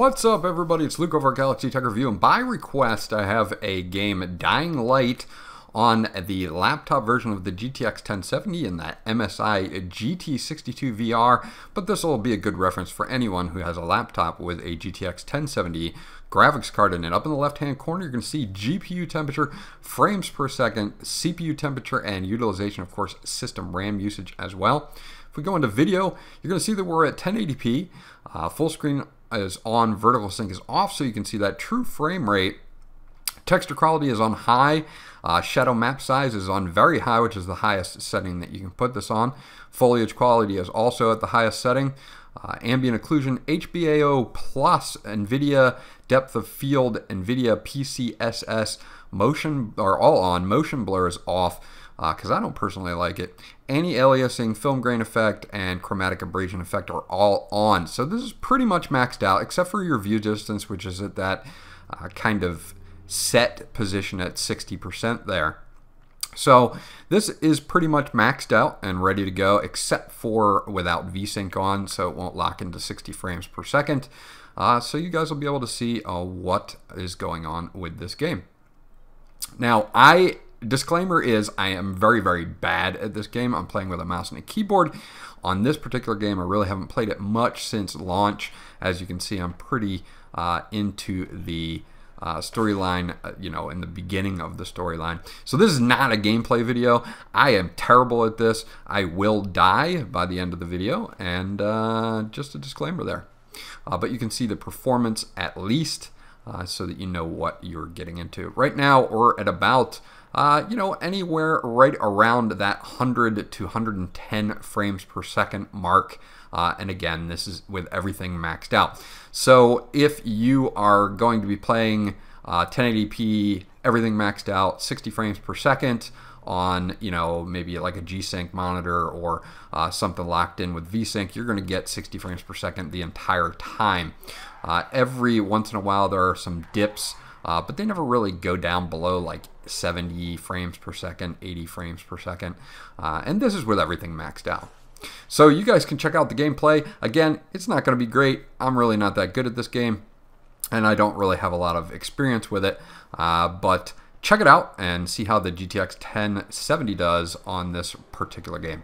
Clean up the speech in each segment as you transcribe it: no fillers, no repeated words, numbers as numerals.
What's up, everybody? It's Luke over at Galaxy Tech Review, and by request I have a game, Dying Light, on the laptop version of the GTX 1070 and that MSI GT62VR, but this will be a good reference for anyone who has a laptop with a GTX 1070 graphics card in it. Up in the left hand corner you can see GPU temperature, frames per second, CPU temperature, and utilization, of course system RAM usage as well. If we go into video, you're going to see that we're at 1080p, full screen is on, vertical sync is off, so you can see that true frame rate. Texture quality is on high, shadow map size is on very high, which is the highest setting that you can put this on. Foliage quality is also at the highest setting. Ambient occlusion, HBAO plus, NVIDIA depth of field, NVIDIA PCSS, motion are all on. Motion blur is off because I don't personally like it. Anti-aliasing, film grain effect, and chromatic abrasion effect are all on. So this is pretty much maxed out, except for your view distance, which is at that kind of set position at 60% there. So this is pretty much maxed out and ready to go, except for without VSync on, so it won't lock into 60 frames per second. So you guys will be able to see what is going on with this game. Now, disclaimer is I am very, very bad at this game. I'm playing with a mouse and a keyboard. On this particular game, I really haven't played it much since launch. As you can see, I'm pretty into the storyline, in the beginning of the storyline. So this is not a gameplay video. I am terrible at this. I will die by the end of the video, and just a disclaimer there. But you can see the performance at least, so that you know what you're getting into. Right now, we're at about anywhere right around that 100 to 110 frames per second mark. And again, this is with everything maxed out. So if you are going to be playing 1080p, everything maxed out, 60 frames per second on, maybe like a G-Sync monitor or something locked in with VSync, you're going to get 60 frames per second the entire time. Every once in a while there are some dips, but they never really go down below like 70 frames per second, 80 frames per second. And this is with everything maxed out. So you guys can check out the gameplay. Again, it's not going to be great. I'm really not that good at this game, and I don't really have a lot of experience with it. But check it out and see how the GTX 1070 does on this particular game.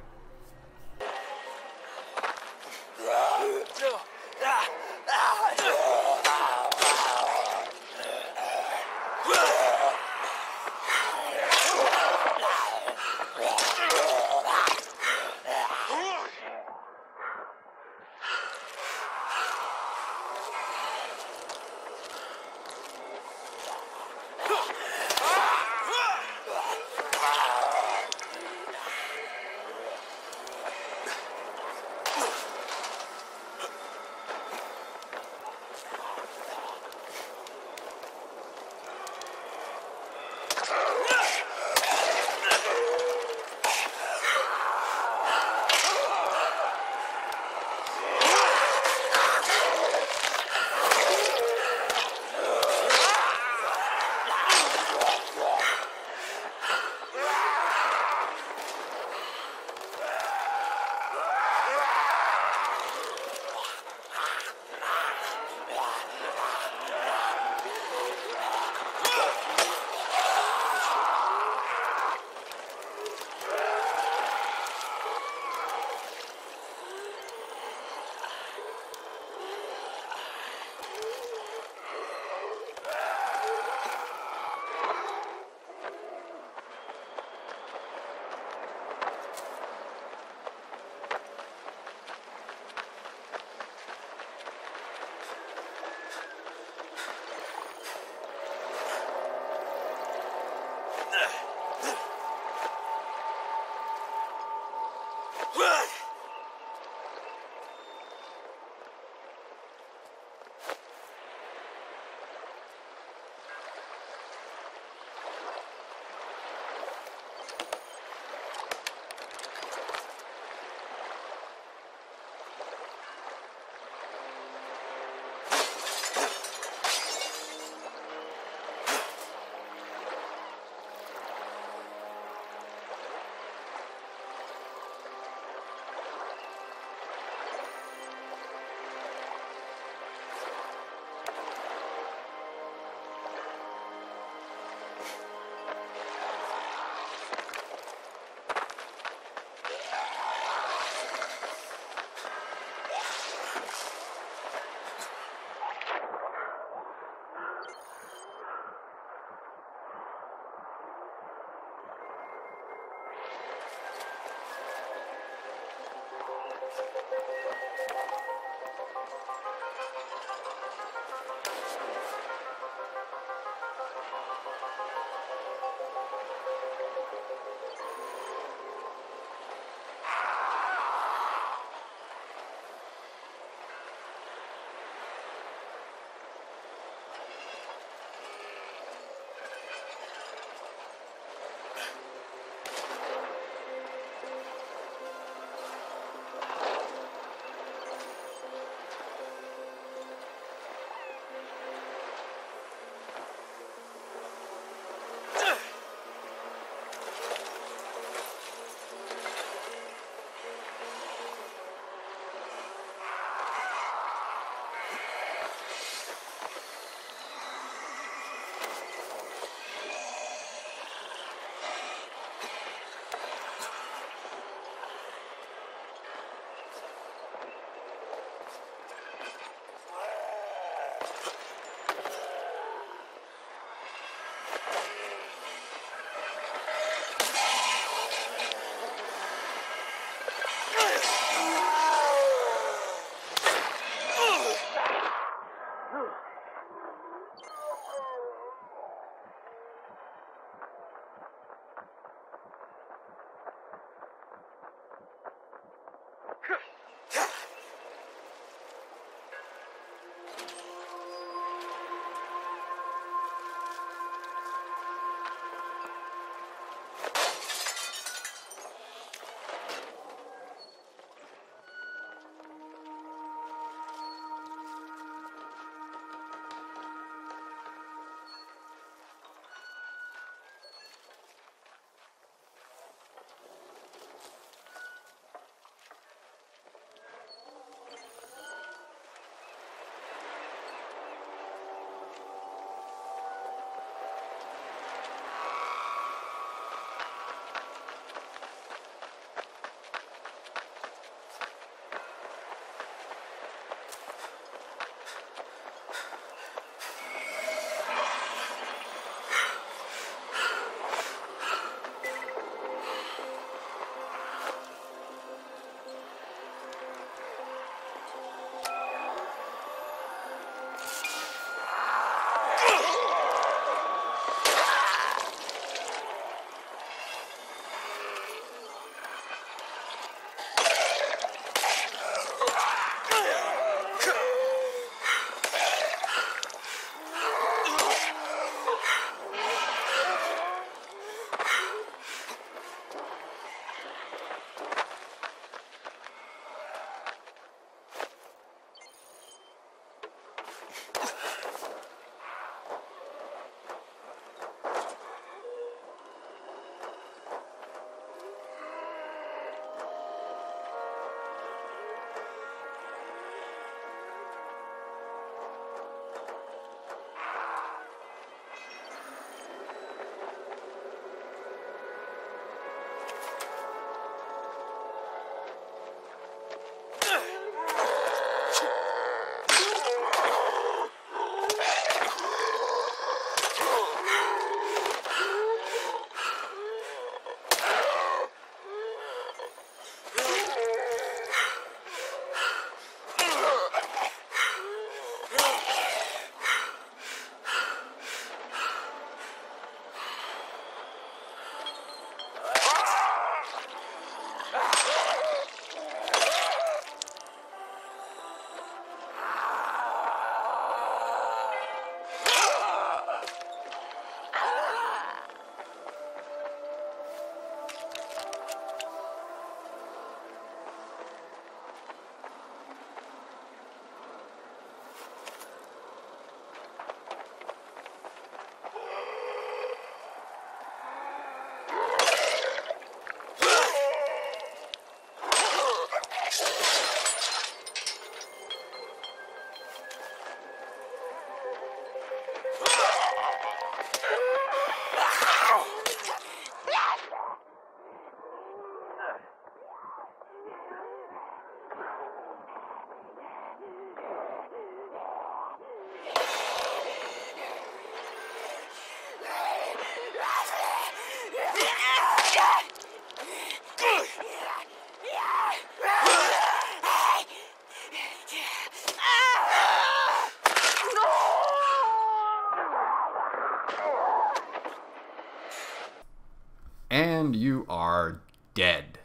and you are dead.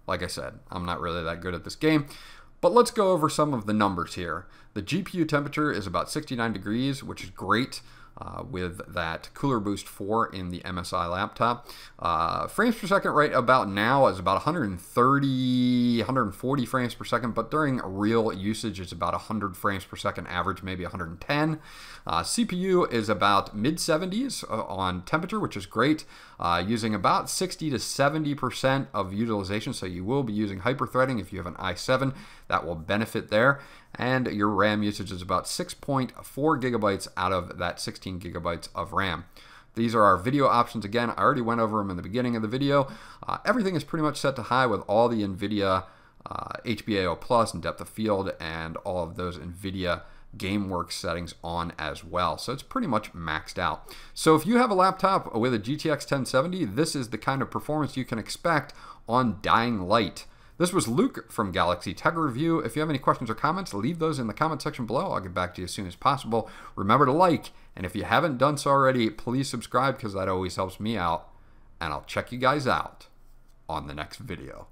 Like I said, I'm not really that good at this game, but let's go over some of the numbers here. The GPU temperature is about 69 degrees, which is great. With that Cooler Boost 4 in the MSI laptop. Frames per second right about now is about 130, 140 frames per second, but during real usage it's about 100 frames per second average, maybe 110. CPU is about mid-70s on temperature, which is great, using about 60 to 70% of utilization, so you will be using hyper-threading if you have an i7. That will benefit there. And your RAM usage is about 6.4 gigabytes out of that 16 gigabytes of RAM. These are our video options. Again, I already went over them in the beginning of the video. Everything is pretty much set to high with all the NVIDIA HBAO Plus and depth of field and all of those NVIDIA GameWorks settings on as well. So it's pretty much maxed out. So if you have a laptop with a GTX 1070, this is the kind of performance you can expect on dying light. This was Luke from Galaxy Tech Review. If you have any questions or comments, leave those in the comment section below. I'll get back to you as soon as possible. Remember to like, and if you haven't done so already, please subscribe because that always helps me out. And I'll check you guys out on the next video.